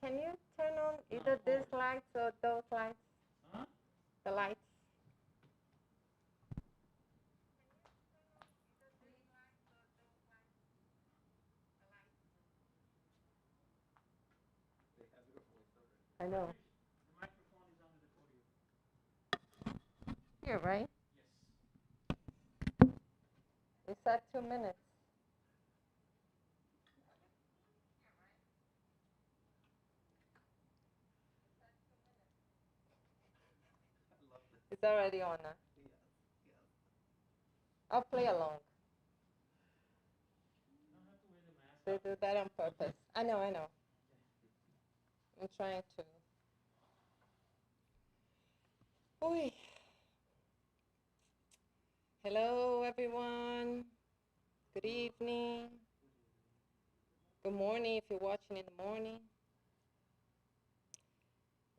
can you turn on either these lights or those lights? Huh? The lights. I know. The microphone is under the podium. Here, right? Yes. It's at 2 minutes. It's already on now. Yes. I'll play along. They do that on purpose. I know. I'm trying to. Oy. Hello, everyone. Good evening. Good morning if you're watching in the morning.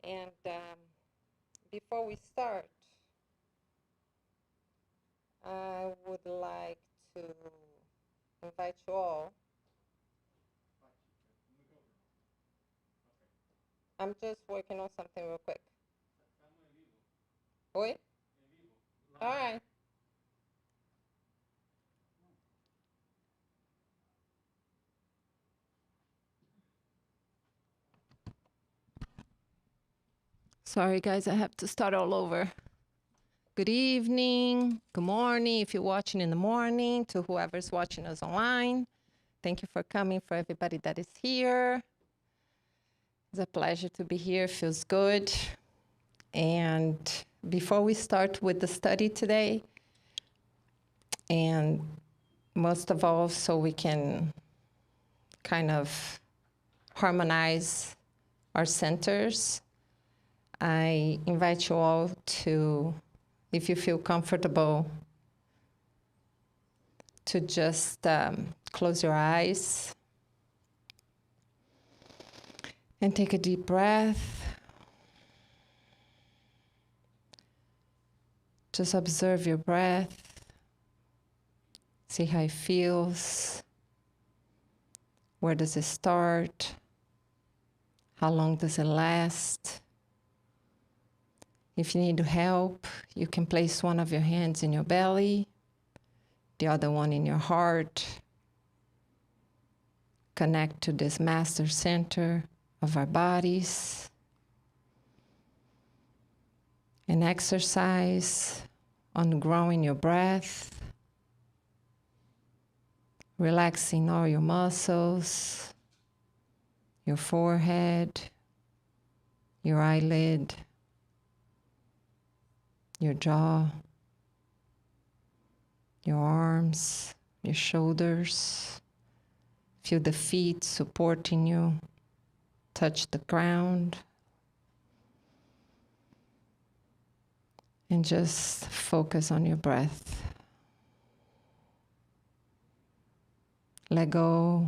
And before we start, I would like to invite you all. I'm just working on something real quick. Oi? All right. Sorry, guys, I have to start all over. Good evening, good morning, if you're watching in the morning, to whoever's watching us online. Thank you for coming, for everybody that is here. It's a pleasure to be here, feels good. And before we start with the study today, and most of all, so we can kind of harmonize our centers, I invite you all to, if you feel comfortable, to just close your eyes and take a deep breath. Just observe your breath. See how it feels. Where does it start? How long does it last? If you need help, you can place one of your hands in your belly, the other one in your heart. Connect to this master center of our bodies. And exercise on growing your breath, relaxing all your muscles, your forehead, your eyelid, your jaw, your arms, your shoulders. Feel the feet supporting you. Touch the ground. And just focus on your breath. Let go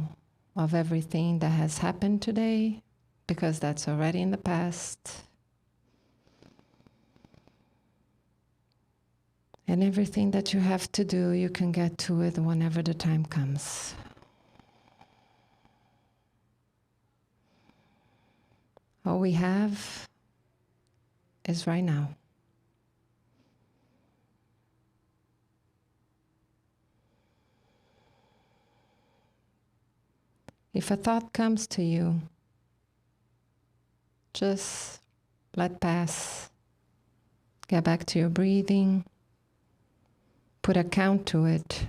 of everything that has happened today, because that's already in the past. And everything that you have to do, you can get to it whenever the time comes. All we have is right now. If a thought comes to you, just let pass. Get back to your breathing. Put a count to it.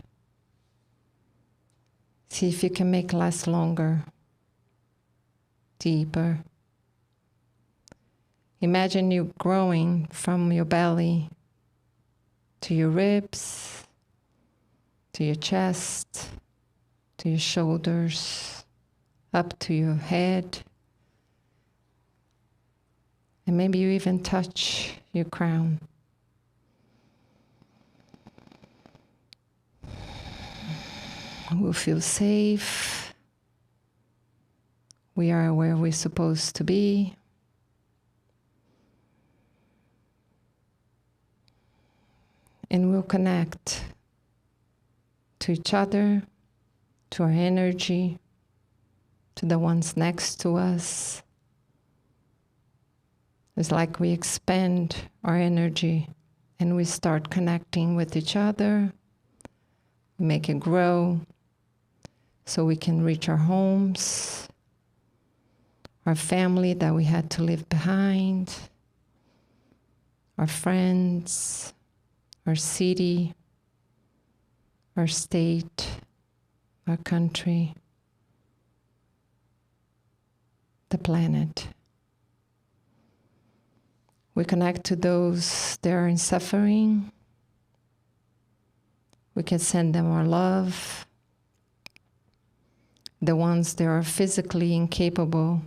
See if you can make it last longer, deeper. Imagine you growing from your belly to your ribs, to your chest, to your shoulders, up to your head. And maybe you even touch your crown. We'll feel safe. We are where we're supposed to be. And we'll connect to each other, to our energy, to the ones next to us, It's like we expand our energy and we start connecting with each other, make it grow so we can reach our homes, our family that we had to leave behind, our friends, our city, our state, our country, the planet. We connect to those that are in suffering. We can send them our love. The ones that are physically incapable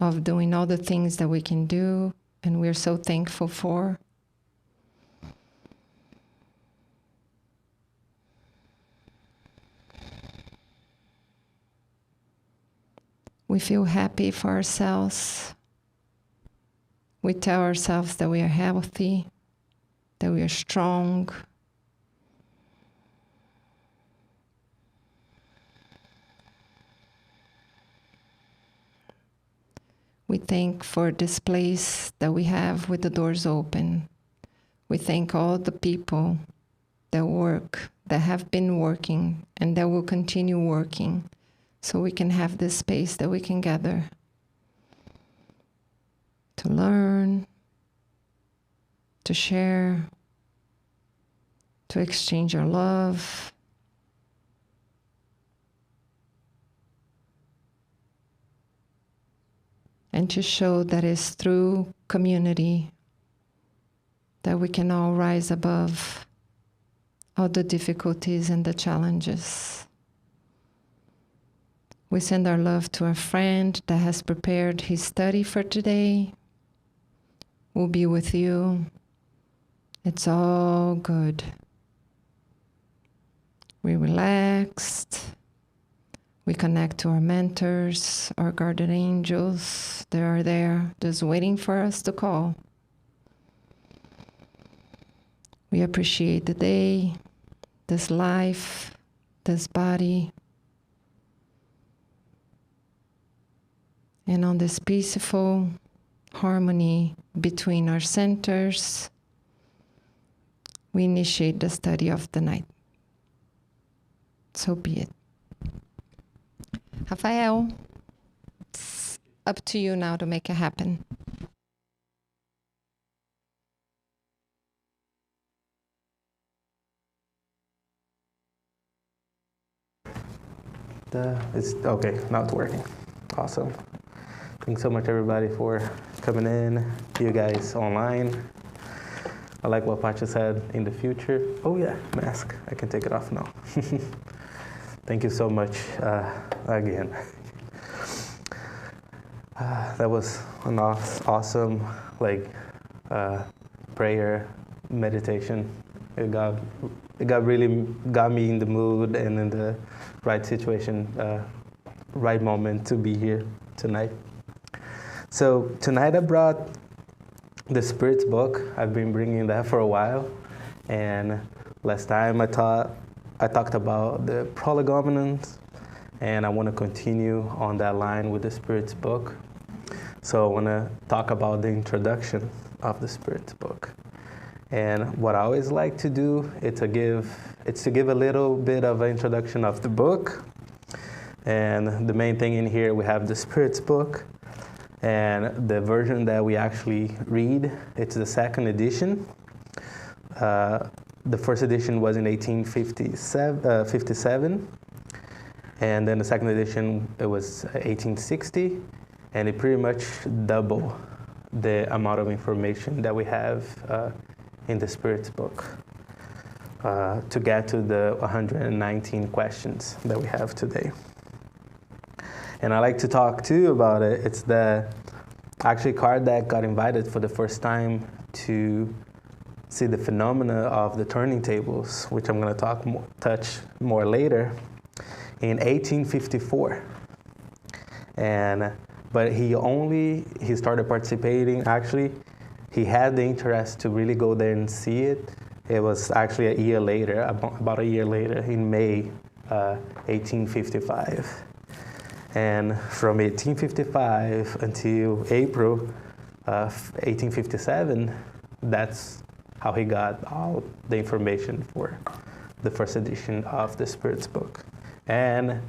of doing all the things that we can do, and we're so thankful for. We feel happy for ourselves. We tell ourselves that we are healthy, that we are strong. We thank for this place that we have with the doors open. We thank all the people that work, that have been working, and that will continue working, so we can have this space that we can gather to learn, to share, to exchange our love. And to show that it's through community that we can all rise above all the difficulties and the challenges. We send our love to our friend that has prepared his study for today. We'll be with you. It's all good. We relaxed. We connect to our mentors, our guardian angels. They are there, just waiting for us to call. We appreciate the day, this life, this body. And on this peaceful harmony between our centers, we initiate the study of the night. So be it. Raphael, it's up to you now to make it happen. It's okay, now it's working. Awesome. Thanks so much, everybody, for coming in. You guys online. I like what Pacha said, in the future. Oh yeah, mask. I can take it off now. Thank you so much again. That was an awesome prayer, meditation. It really got me in the mood and in the right situation, right moment to be here tonight. So tonight I brought the Spirit's book. I've been bringing that for a while, and last time I talked about the prolegomena, and I want to continue on that line with the Spirit's book. So I want to talk about the introduction of the Spirit's book. And what I always like to do is to give a little bit of an introduction of the book. And the main thing in here, we have the Spirit's book. And the version that we actually read, it's the second edition. The first edition was in 1857, and then the second edition, it was 1860, and it pretty much doubled the amount of information that we have in the Spirit's book to get to the 119 questions that we have today. And I like to talk too about it. It's the actually Kardec got invited for the first time to see the phenomena of the turning tables, which I'm going to touch more later, in 1854. But he started participating. Actually, he had the interest to really go there and see it. It was actually a year later, about a year later, in May 1855. And from 1855 until April 1857, that's how he got all the information for the first edition of the Spirit's book. And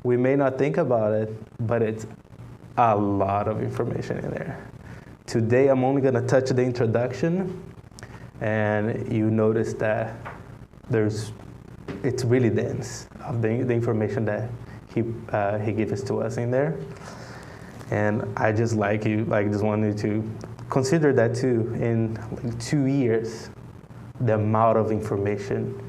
we may not think about it, but it's a lot of information in there. Today, I'm only going to touch the introduction, and you notice that it's really dense of the information that he gives to us in there. And I just wanted to consider that too. In 2 years, the amount of information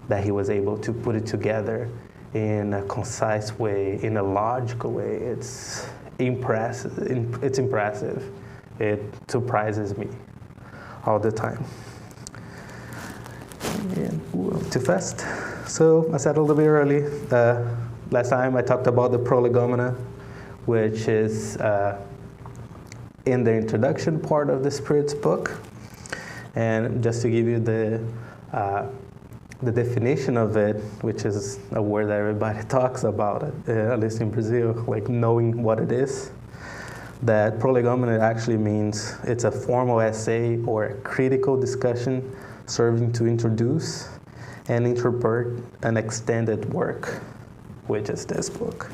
that he was able to put it together in a concise way, in a logical way, it's impressive. It's impressive. It surprises me all the time. Too fast. So I said a little bit early. Last time I talked about the Prolegomena, which is in the introduction part of the Spirit's book. And just to give you the definition of it, which is a word that everybody talks about, at least in Brazil, like knowing what it is. That Prolegomena actually means it's a formal essay or a critical discussion serving to introduce and interpret an extended work, which is this book.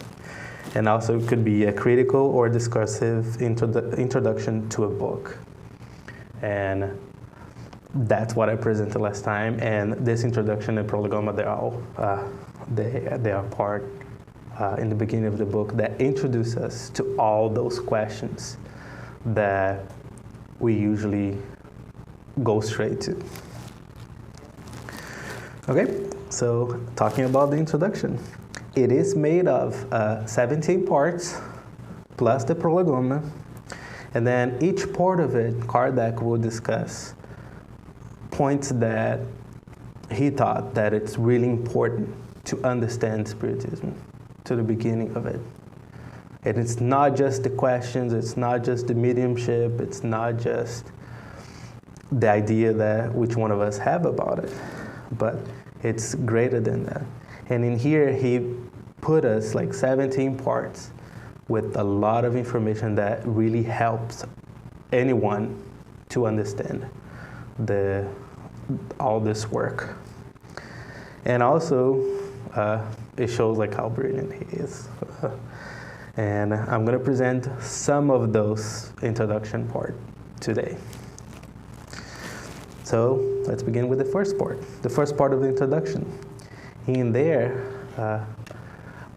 And also it could be a critical or discursive introduction to a book. And that's what I presented last time. And this introduction and Prolegomena, they are part in the beginning of the book that introduce us to all those questions that we usually go straight to. Okay, so talking about the introduction. It is made of 17 parts plus the Prolegomena, and then each part of it, Kardec will discuss points that he thought that it's really important to understand Spiritism to the beginning of it. And it's not just the questions, it's not just the mediumship, it's not just the idea that which one of us have about it, but it's greater than that. And in here, he put us like 17 parts with a lot of information that really helps anyone to understand all this work. And also, it shows like how brilliant he is. And I'm going to present some of those introduction part today. So let's begin with the first part. The first part of the introduction. In there,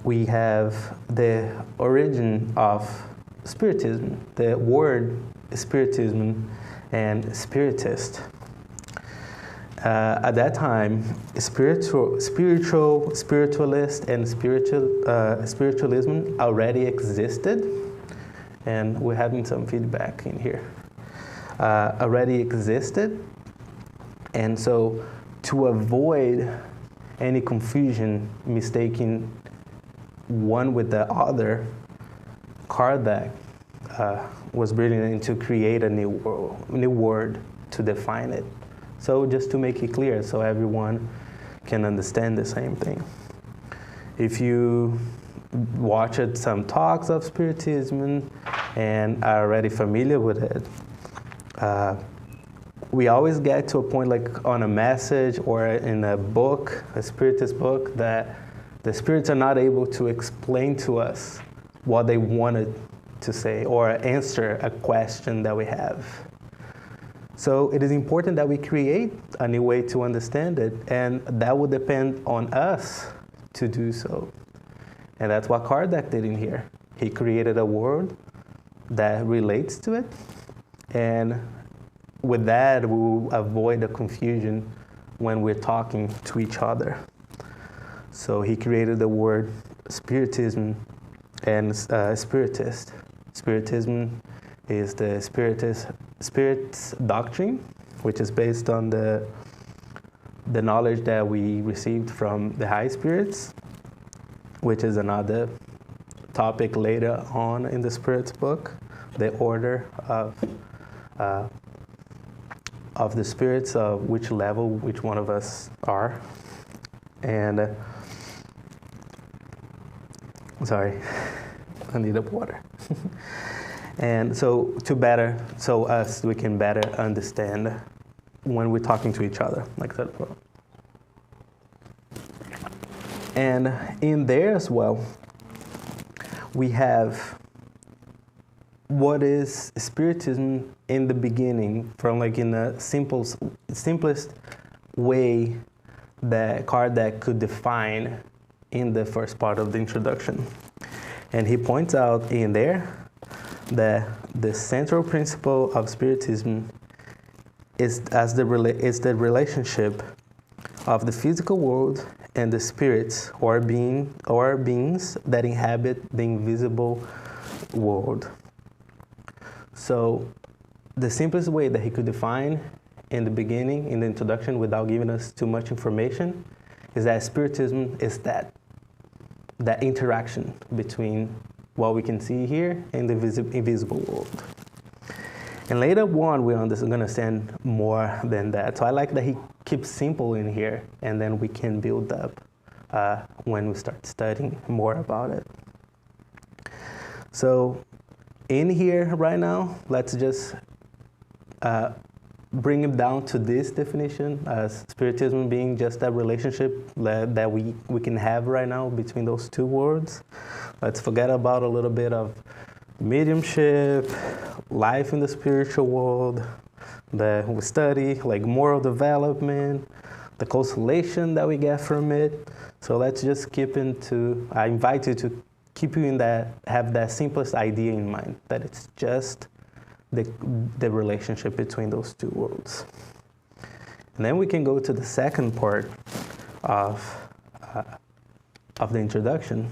we have the origin of Spiritism, the word Spiritism and Spiritist. At that time, spiritualist and spiritualism already existed, and we're having some feedback in here. Already existed, and so to avoid any confusion, mistaking one with the other, Kardec was brilliant to create a new word to define it. So just to make it clear, so everyone can understand the same thing. If you watched some talks of Spiritism and are already familiar with it, we always get to a point like on a message or in a book, a Spiritist book, that the spirits are not able to explain to us what they wanted to say or answer a question that we have. So it is important that we create a new way to understand it, and that will depend on us to do so. And that's what Kardec did in here. He created a word that relates to it, and with that, we will avoid the confusion when we're talking to each other. So he created the word Spiritism and Spiritist. Spiritism is the Spirit's doctrine, which is based on the knowledge that we received from the high spirits, which is another topic later on in the Spirit's book, the order of the spirits, of which level which one of us are. And sorry, I need up water. And so we can better understand when we're talking to each other, like that. And in there as well, we have what is Spiritism in the beginning, from like in the simplest way that Kardec could define in the first part of the introduction. And he points out in there that the central principle of Spiritism is the relationship of the physical world and the spirits or beings that inhabit the invisible world. So the simplest way that he could define in the beginning, in the introduction, without giving us too much information, is that Spiritism is that interaction between what we can see here and the invisible world. And later on, we're going to understand more than that. So I like that he keeps simple in here, and then we can build up when we start studying more about it. So in here right now, let's just bring it down to this definition as Spiritism being just that relationship that we can have right now between those two worlds. Let's forget about a little bit of mediumship, life in the spiritual world that we study, like moral development, the consolation that we get from it. So let's just I invite you to keep you in that, have that simplest idea in mind, that it's just the relationship between those two worlds. And then we can go to the second part of the introduction.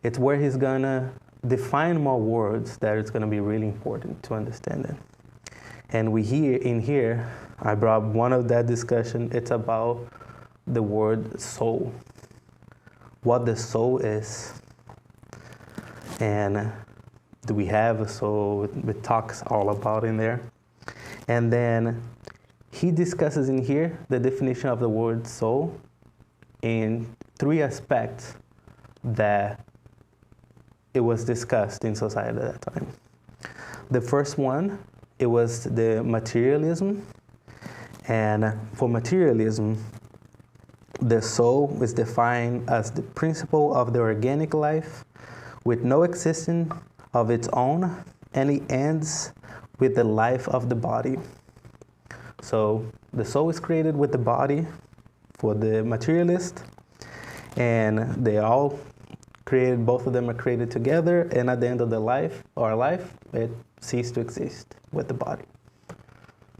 It's where he's gonna define more words that it's gonna be really important to understand it. And in here, I brought one of that discussion. It's about the word soul, what the soul is. And do we have a soul? It talks all about in there. And then he discusses in here the definition of the word soul in 3 aspects that it was discussed in society at that time. The first one, it was the materialism. And for materialism, the soul is defined as the principle of the organic life with no existence of its own, and it ends with the life of the body. So the soul is created with the body for the materialist, and they all created, both of them are created together, and at the end of our life, it ceases to exist with the body.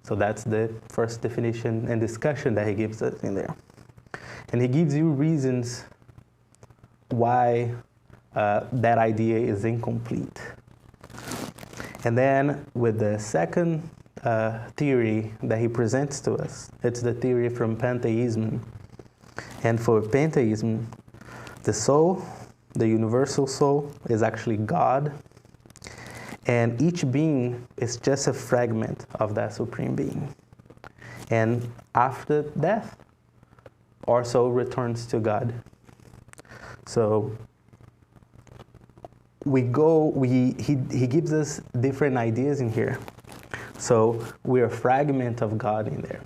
So that's the first definition and discussion that he gives us in there. And he gives you reasons why that idea is incomplete. And then with the second theory that he presents to us, it's the theory from Pantheism. And for Pantheism, the soul, the universal soul, is actually God. And each being is just a fragment of that supreme being. And after death, our soul returns to God. So he gives us different ideas in here. So we're a fragment of God in there.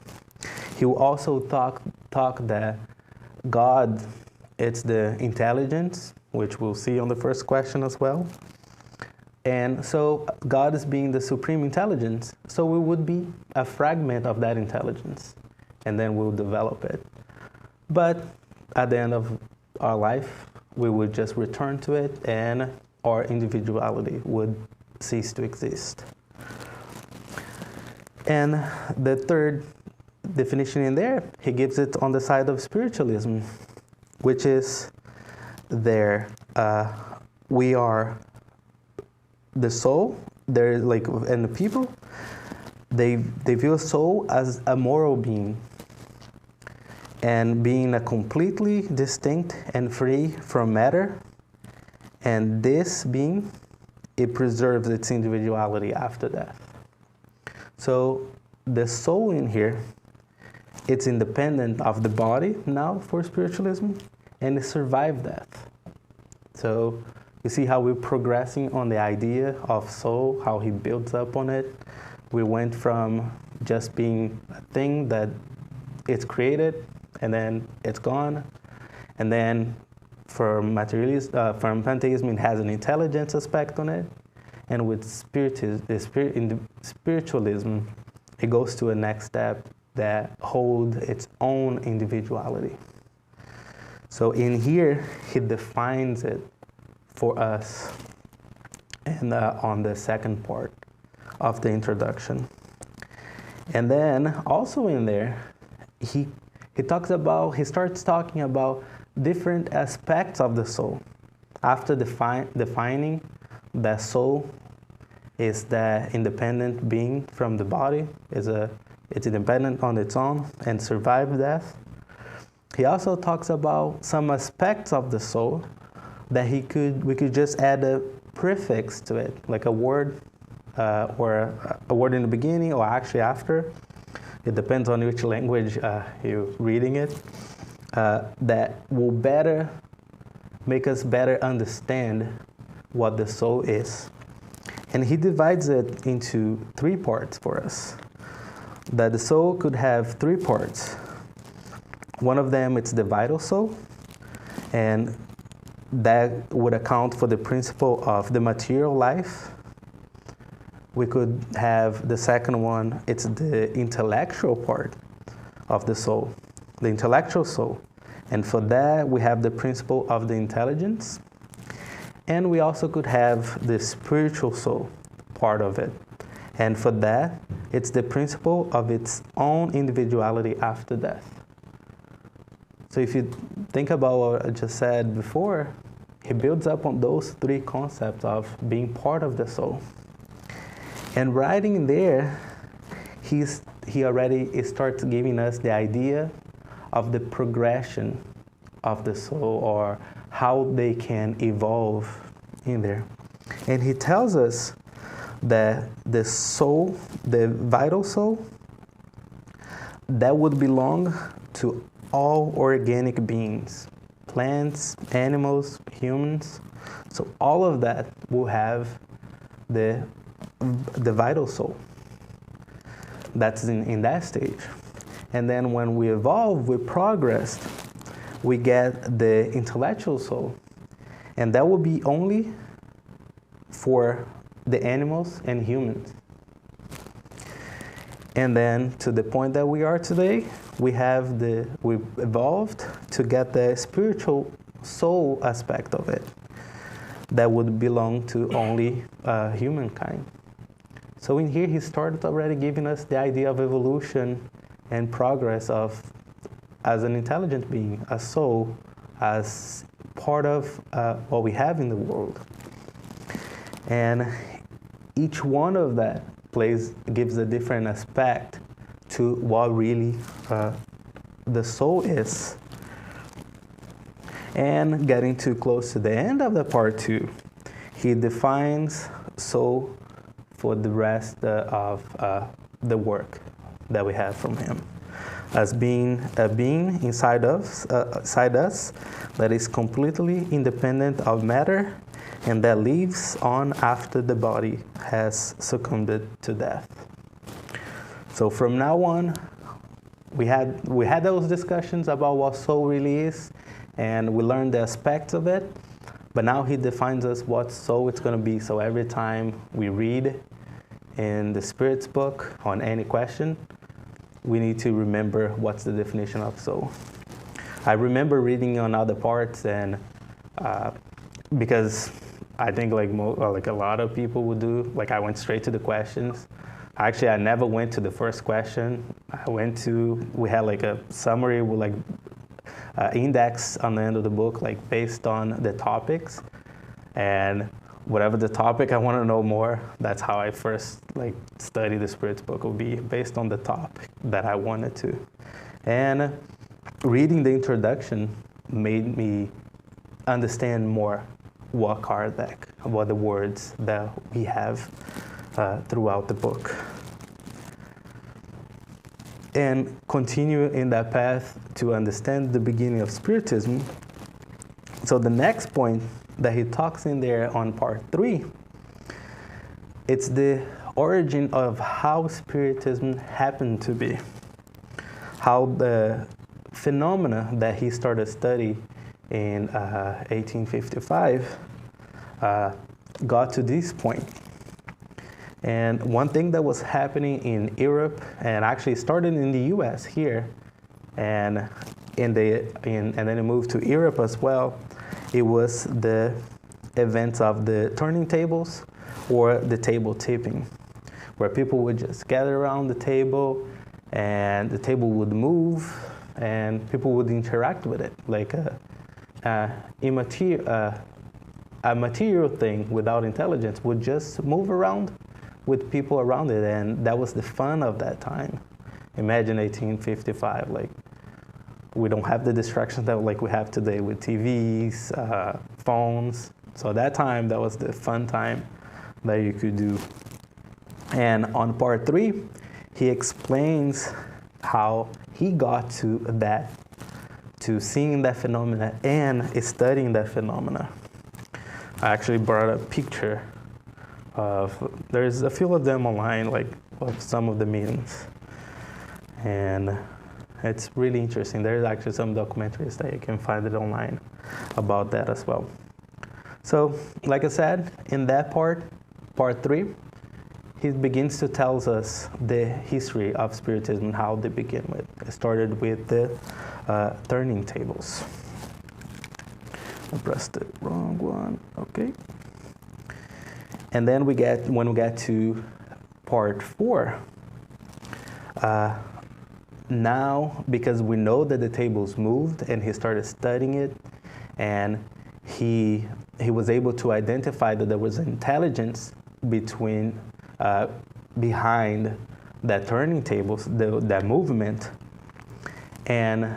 He will also talk that God, it's the intelligence, which we'll see on the first question as well. And so God is being the supreme intelligence, so we would be a fragment of that intelligence, and then we'll develop it. But at the end of our life, we would just return to it, and our individuality would cease to exist. And the third definition in there, he gives it on the side of spiritualism, which is we are the soul, and the people, they view a soul as a moral being, and being a completely distinct and free from matter, and this being, it preserves its individuality after death. So the soul in here, it's independent of the body now for spiritualism, and it survived death. So You see how we're progressing on the idea of soul, how he builds up on it. We went from just being a thing that it's created and then it's gone. And then for materialism, from Pantheism, it has an intelligence aspect on it. And with spiritualism, it goes to a next step that holds its own individuality. So in here, he defines it for us and on the second part of the introduction. And then also in there, he starts talking about different aspects of the soul. After defining that soul is the independent being from the body, it's independent on its own and survive death. He also talks about some aspects of the soul that we could just add a prefix to it, like a word or a word in the beginning or actually after. It depends on which language you're reading it. That will make us better understand what the soul is. And he divides it into 3 parts for us. That the soul could have 3 parts. One of them, it's the vital soul, and that would account for the principle of the material life. We could have the second one, it's the intellectual part of the soul, the intellectual soul. And for that, we have the principle of the intelligence. And we also could have the spiritual soul part of it. And for that, it's the principle of its own individuality after death. So if you think about what I just said before, he builds up on those 3 concepts of being part of the soul. And right in there, he already starts giving us the idea of the progression of the soul or how they can evolve in there. And he tells us that the soul, the vital soul, that would belong to all organic beings, plants, animals, humans. So all of that will have the vital soul. That's in that stage. And then when we evolve, we progress, we get the intellectual soul. And that will be only for the animals and humans. And then to the point that we are today, we've evolved to get the spiritual soul aspect of it that would belong to only humankind. So in here, he started already giving us the idea of evolution and progress as an intelligent being, a soul, as part of what we have in the world. And each one of that gives a different aspect to what really the soul is. And getting too close to the end of the part 2, he defines soul for the rest of the work that we have from him as being a being inside us that is completely independent of matter and that lives on after the body has succumbed to death. So from now on, we had those discussions about what soul really is, and we learned the aspects of it, but now he defines us what soul it's going to be. So every time we read in the Spirit's book on any question, we need to remember what's the definition of soul. I remember reading on other parts, and because I think like a lot of people would do, like I went straight to the questions. Actually, I never went to the first question. We had like a summary with like index on the end of the book, like based on the topics, and whatever the topic I want to know more, that's how I first like study the Spirit's book, will be based on the topic that I wanted to. And reading the introduction made me understand more what the words that we have throughout the book. And continue in that path to understand the beginning of Spiritism. So the next point that he talks in there on part 3, it's the origin of how Spiritism happened to be, how the phenomena that he started studying in 1855 got to this point. And one thing that was happening in Europe, and actually started in the U.S. here, and then it moved to Europe as well, it was the events of the turning tables or the table tipping, where people would just gather around the table and the table would move and people would interact with it, like a material thing without intelligence would just move around with people around it, and that was the fun of that time. Imagine 1855, like we don't have the distractions that like we have today with TVs, phones. So that time, that was the fun time that you could do. And on part 3, he explains how he got to that, to seeing that phenomena and studying that phenomena. I actually brought a picture of, there's a few of them online, like of some of the meetings. And it's really interesting. There's actually some documentaries that you can find it online about that as well. So, like I said, in that part 3, he begins to tell us the history of Spiritism and how they begin with. It started with the turning tables. I pressed the wrong one, okay. And then when we get to part 4, now, because we know that the tables moved and he started studying it, and he was able to identify that there was intelligence behind that turning tables, that movement. And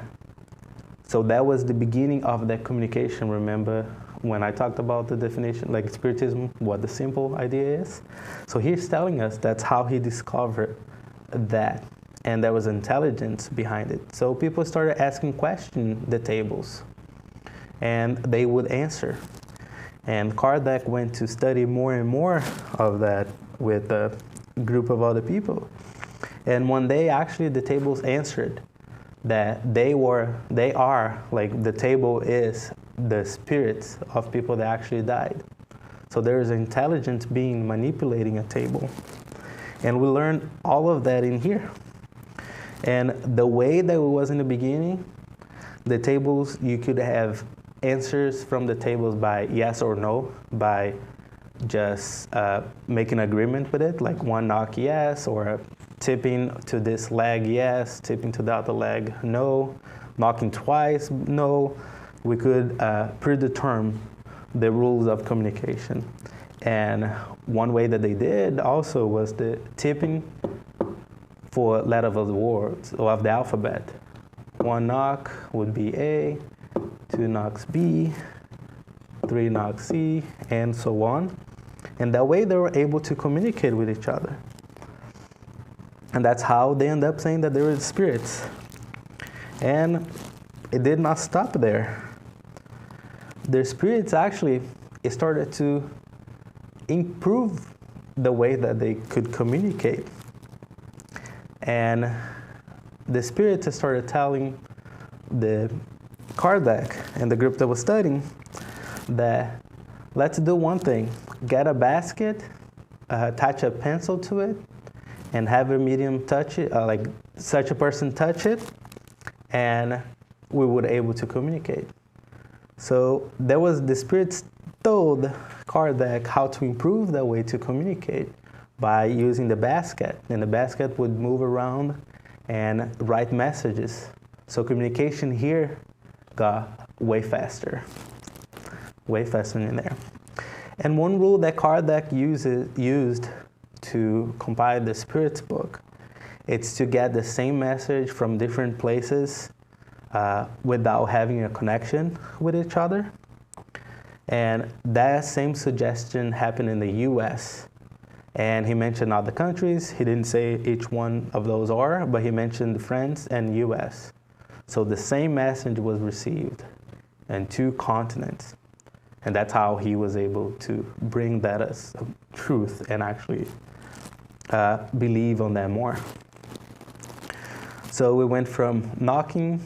so that was the beginning of that communication. Remember when I talked about the definition, like Spiritism, what the simple idea is? So he's telling us that's how he discovered that, and there was intelligence behind it. So people started asking questions, the tables, and they would answer. And Kardec went to study more and more of that with a group of other people. And one day, actually, the tables answered that they are, like the table is the spirits of people that actually died. So there is intelligence being manipulating a table. And we learned all of that in here. And the way that it was in the beginning, the tables, you could have answers from the tables by yes or no, by just making an agreement with it, like one knock yes, or tipping to this leg yes, tipping to the other leg no, knocking twice no. We could predetermine the rules of communication. And one way that they did also was the tipping for letters of the words or of the alphabet. One knock would be A, 2 knocks B, 3 knocks C, and so on. And that way they were able to communicate with each other. And that's how they end up saying that they were spirits. And it did not stop there. Their spirits actually started to improve the way that they could communicate. And the spirits started telling the Kardec and the group that was studying that let's do one thing, get a basket, attach a pencil to it, and have a medium touch it, like such a person touch it, and we would able to communicate. So there was the spirits told Kardec how to improve that way to communicate by using the basket, and the basket would move around and write messages. So communication here got way faster in there. And one rule that Kardec used to compile the Spirits book, it's to get the same message from different places without having a connection with each other. And that same suggestion happened in the US. And he mentioned other countries. He didn't say each one of those are, but he mentioned France and US. So the same message was received in 2 continents. And that's how he was able to bring that as truth and actually believe on that more. So we went from knocking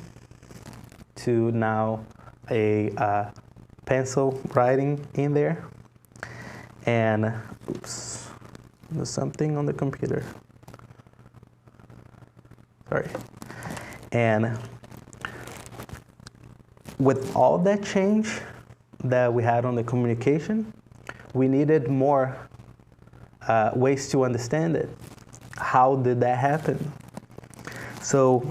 to now a pencil writing in there. And, oops, there's something on the computer. Sorry. And with all that change that we had on the communication, we needed more ways to understand it. How did that happen? So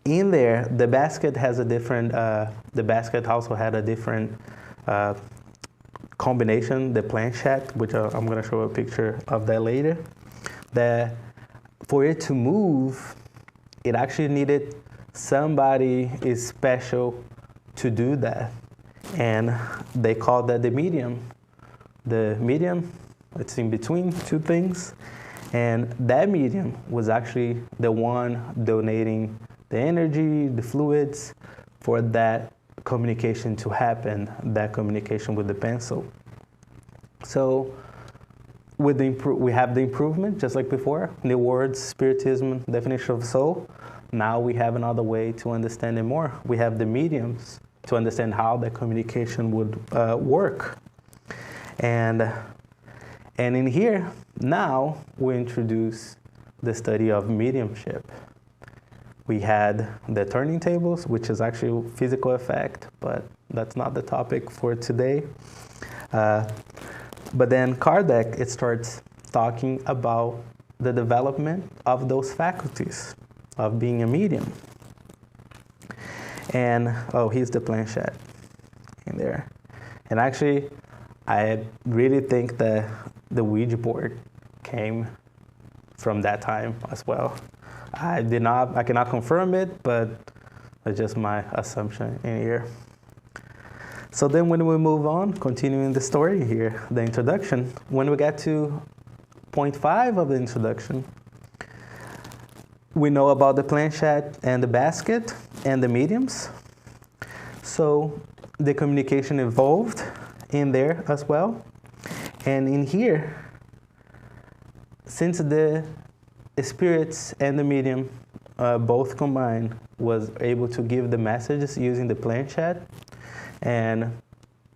in there, the basket has a different, the basket also had a different combination, the planchette, which I'm going to show a picture of that later, that for it to move, it actually needed somebody is special to do that. And they called that the medium. The medium, it's in between two things. And that medium was actually the one donating the energy, the fluids for that communication to happen, that communication with the pencil. So with we have the improvement, just like before, new words, spiritism, definition of soul. Now we have another way to understand it more. We have the mediums to understand how that communication would work. And in here, now we introduce the study of mediumship. We had the turning tables, which is actually a physical effect, but that's not the topic for today. But then Kardec, it starts talking about the development of those faculties of being a medium. And, oh, here's the planchette in there. And actually, I really think that the Ouija board came from that time as well. I cannot confirm it, but it's just my assumption in here. So then when we move on, continuing the story here, the introduction, when we get to point 5 of the introduction, we know about the planchette and the basket and the mediums. So the communication evolved in there as well. And in here, since the spirits and the medium both combined was able to give the messages using the planchette, and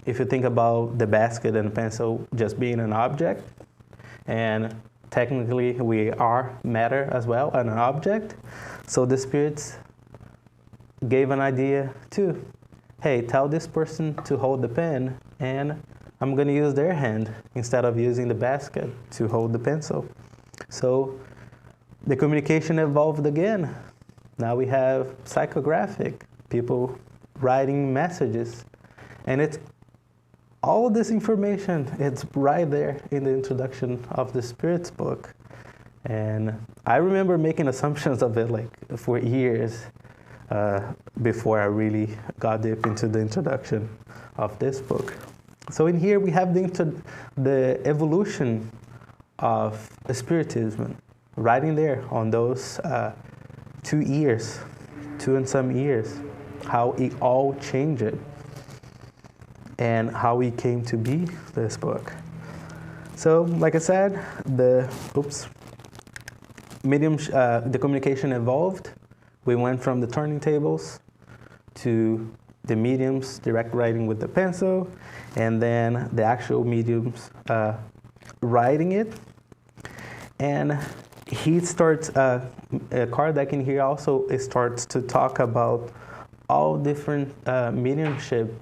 if you think about the basket and the pencil just being an object, and technically we are matter as well, and an object, so the spirits gave an idea too. Hey, tell this person to hold the pen, and I'm going to use their hand instead of using the basket to hold the pencil. So the communication evolved again. Now we have psychographic, people writing messages. And it's all this information, it's right there in the introduction of the Spirits book. And I remember making assumptions of it like for years before I really got deep into the introduction of this book. So in here we have the evolution of Spiritism, right in there on those 2 years, 2 and some years, how it all changed and how it came to be, this book. So, like I said, the communication evolved. We went from the turning tables to the mediums, direct writing with the pencil, and then the actual mediums writing it. And he starts, Kardec in here also starts to talk about all different mediumship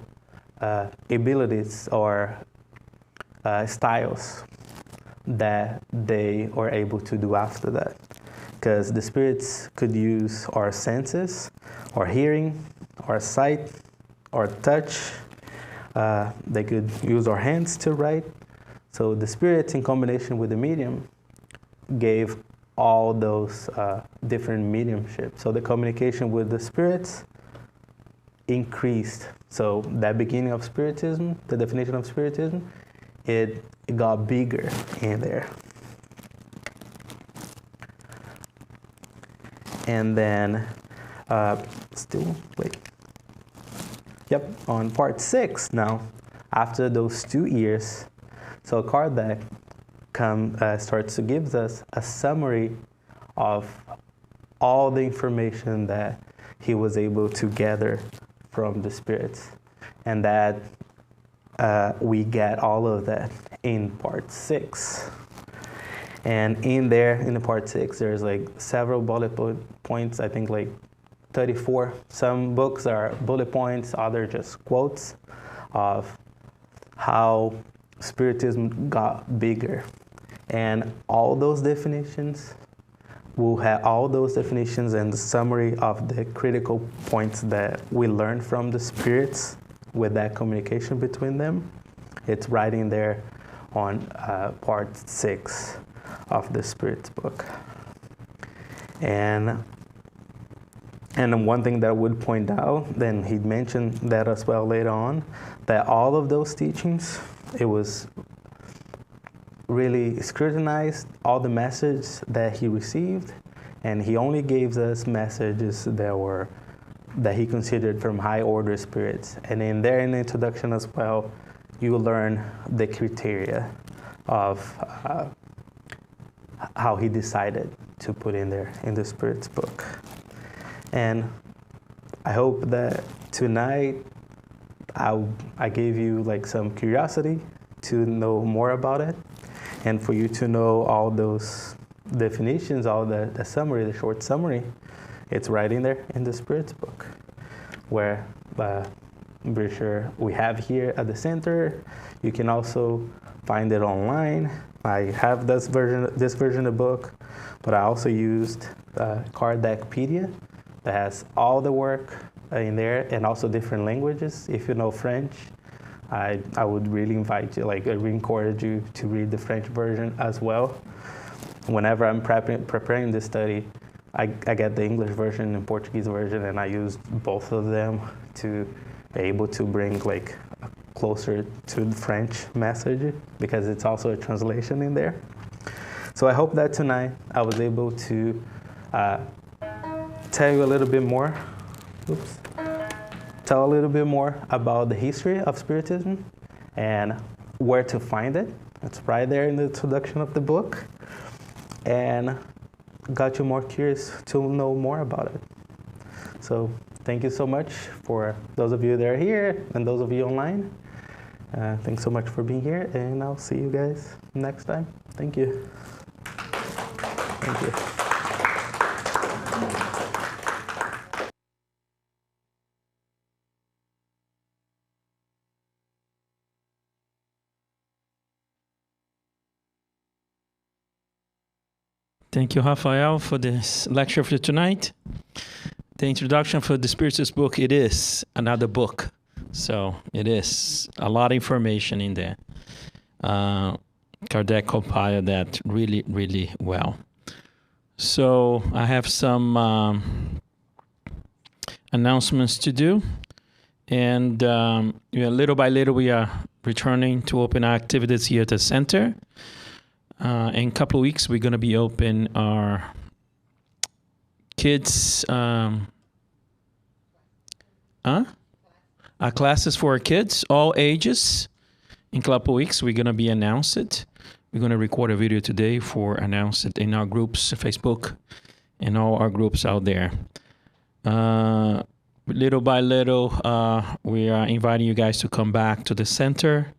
abilities or styles that they are able to do after that. Because the spirits could use our senses, our hearing, our sight, our touch. They could use our hands to write. So the spirits in combination with the medium gave all those different mediumship. So the communication with the spirits increased. So that beginning of Spiritism, the definition of Spiritism, it got bigger in there. And then, on part 6 now, after those 2 years, so Kardec starts to give us a summary of all the information that he was able to gather from the spirits, and that we get all of that in part 6. And in there, in the part 6, there's like several bullet points, I think like 34. Some books are bullet points, others just quotes of how Spiritism got bigger. And all those definitions, we'll have all those definitions and the summary of the critical points that we learned from the spirits with that communication between them. It's right in there on part 6 of the Spirits book. And one thing that I would point out, then he mentioned that as well later on, that all of those teachings, it was really scrutinized, all the messages that he received, and he only gave us messages that he considered from high order spirits. And in there, in the introduction as well, you will learn the criteria of how he decided to put in there in the Spirits book. And I hope that tonight I gave you like some curiosity to know more about it, and for you to know all those definitions, all the summary, the short summary. It's right in there in the Spirits book, where I'm pretty sure we have here at the center. You can also find it online. I have this version of the book, but I also used Kardecpedia that has all the work in there, and also different languages. If you know French, I would really invite you, like I really encourage you to read the French version as well. Whenever I'm preparing this study, I get the English version and Portuguese version, and I use both of them to be able to bring like closer to the French message, because it's also a translation in there. So I hope that tonight I was able to tell you a little bit more. Tell a little bit more about the history of Spiritism and where to find it. It's right there in the introduction of the book, and got you more curious to know more about it. So thank you so much for those of you that are here and those of you online. Thanks so much for being here, and I'll see you guys next time. Thank you. Thank you. Thank you, Raphael, for this lecture for tonight. The introduction for the Spiritist book, it is another book. So it is a lot of information in there. Kardec compiled that really, really well. So I have some announcements to do. And little by little, we are returning to open our activities here at the center. In a couple of weeks, we're going to be open our kids, our classes for our kids, all ages. In a couple of weeks, we're going to be announced it. We're going to record a video today for announce it in our groups, Facebook, and all our groups out there. Little by little, we are inviting you guys to come back to the center.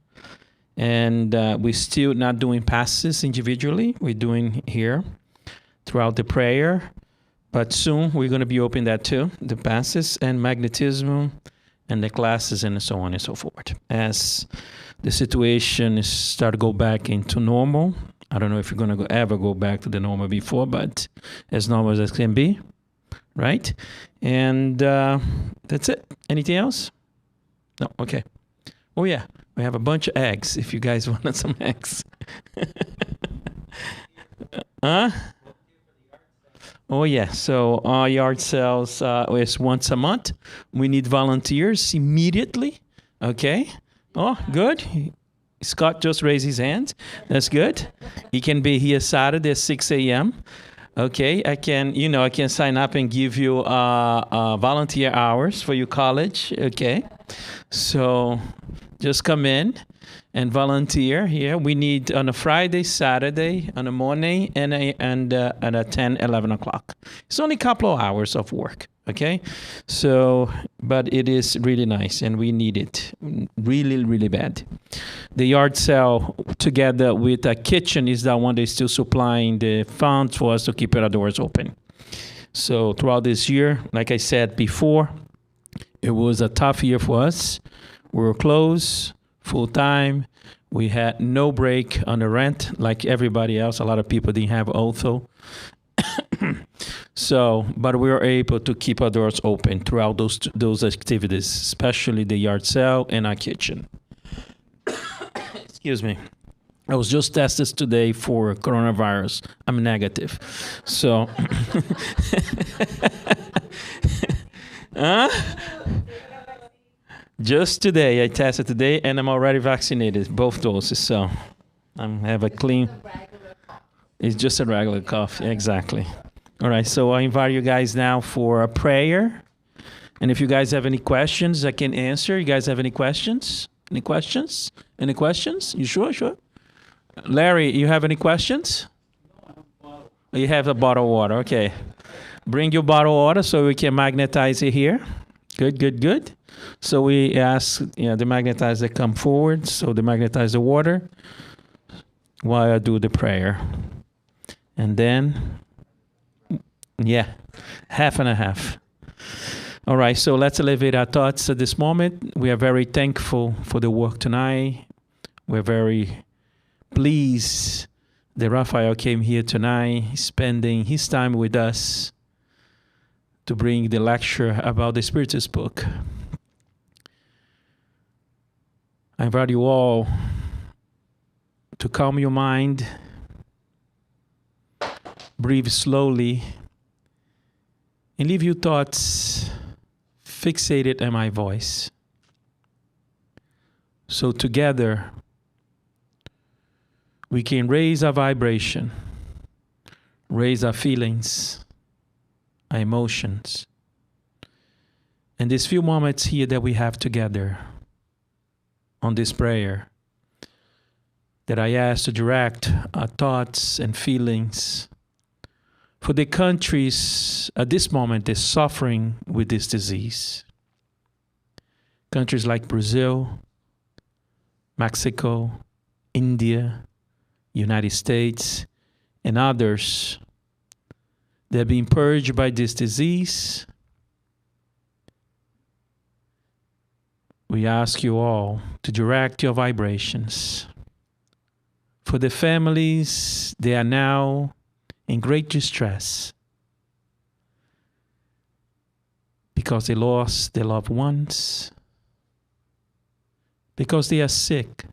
And we're still not doing passes individually. We're doing here throughout the prayer. But soon we're going to be opening that too, the passes and magnetism and the classes and so on and so forth. As the situation is start to go back into normal. I don't know if you're going to ever go back to the normal before, but as normal as it can be, right? And that's it. Anything else? No, okay. Oh yeah. We have a bunch of eggs, if you guys wanted some eggs. Oh, yeah. So our yard sales is once a month. We need volunteers immediately. Okay. Oh, good. Scott just raised his hand. That's good. He can be here Saturday at 6 a.m. Okay. I can sign up and give you volunteer hours for your college. Okay. So Just come in and volunteer here. We need on a Friday, Saturday, on the morning, and at 10, 11 o'clock. It's only a couple of hours of work, okay? So, but it is really nice, and we need it really, really bad. The yard sale, together with a kitchen, is the one that's still supplying the funds for us to keep our doors open. So throughout this year, like I said before, it was a tough year for us. We were closed full time. We had no break on the rent like everybody else. A lot of people didn't have also. So, but we were able to keep our doors open throughout those activities, especially the yard sale and our kitchen. Excuse me. I was just tested today for coronavirus. I'm negative. So, just today, I tested today, and I'm already vaccinated, both doses. So, I have a clean. It's just a regular cough, exactly. All right, so I invite you guys now for a prayer. And if you guys have any questions, I can answer. You guys have any questions? Any questions? Any questions? You sure? Sure. Larry, you have any questions? You have a bottle of water. Okay. Bring your bottle of water so we can magnetize it here. Good, good, good. So we ask the magnetizer come forward. So they magnetize the water while I do the prayer. And then, half and a half. All right, so let's elevate our thoughts at this moment. We are very thankful for the work tonight. We're very pleased that Raphael came here tonight, spending his time with us to bring the lecture about the Spiritism book. I invite you all to calm your mind, breathe slowly, and leave your thoughts fixated on my voice. So together, we can raise our vibration, raise our feelings, our emotions. And these few moments here that we have together on this prayer, that I ask to direct our thoughts and feelings for the countries at this moment that's suffering with this disease. Countries like Brazil, Mexico, India, United States, and others that are being purged by this disease. We ask you all to direct your vibrations. For the families, they are now in great distress because they lost their loved ones, because they are sick.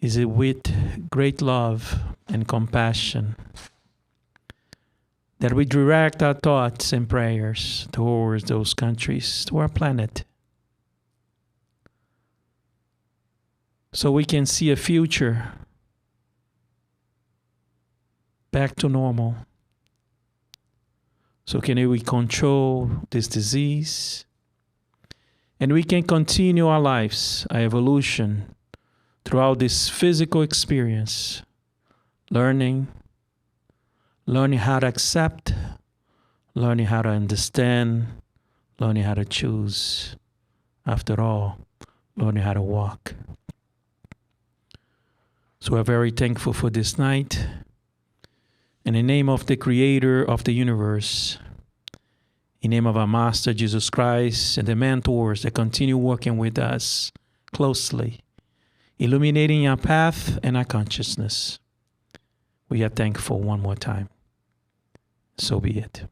Is it with great love and compassion that we direct our thoughts and prayers towards those countries, to our planet, so we can see a future back to normal. So can we control this disease? And we can continue our lives, our evolution, throughout this physical experience, learning how to accept, learning how to understand, learning how to choose. After all, learning how to walk. So we're very thankful for this night. In the name of the Creator of the universe, in the name of our Master Jesus Christ and the mentors that continue working with us closely, illuminating our path and our consciousness, we are thankful one more time. So be it.